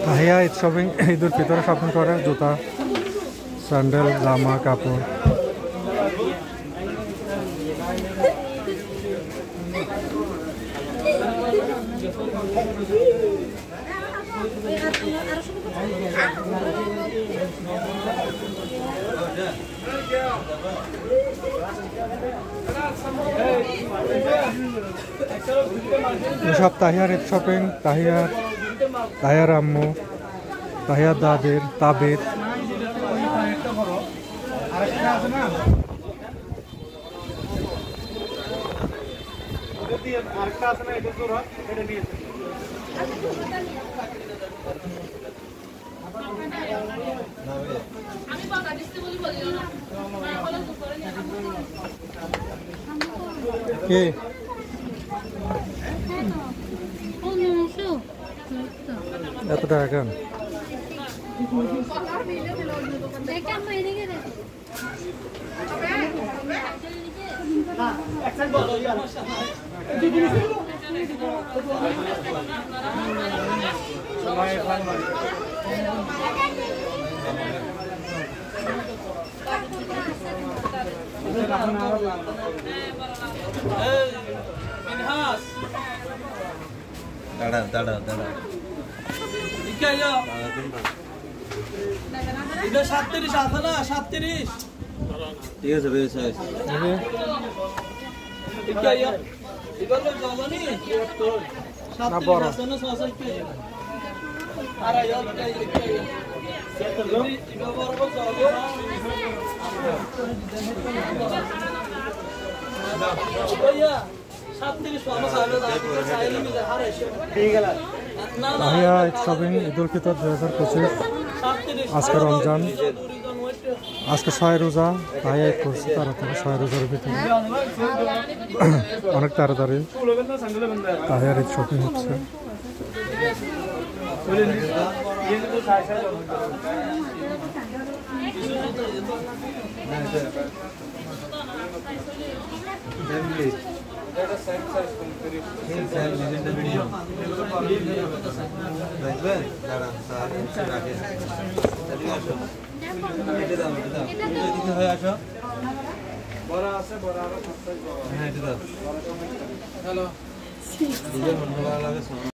Tahiya Eid shopping ঈদের ভিতরে shopping করে জুতা স্যান্ডেল জামা কাপড় সব তাহিয়ার ঈদ শপিং তাহিয়ার আম্মু তাহিয়ার দাদির তাবিদ কে এত টাকা কেন দাঁড়া ঠিক আছে এটা 37 আছে না 37 ঠিক আছে বেশ আছে ঠিক আছে এগুলো জানি না বড় আছে না 66 আর আয় এটা বড় বড় ভাইয়া 37 পাবো সাহেব সাইলে মিলে হারাইছে ঠিক গেল তাহিয়া ঈদ শপিং ঈদুল ফিতর 2025 আজকে রমজান আজকে 6 রোজা তাহিয়া ঈদ করছে তাড়াতাড়ি 6 রোজার ভিতরে অনেক তাড়াতাড়ি তাহিয়ার ঈদ শপিং হচ্ছে হ্যালো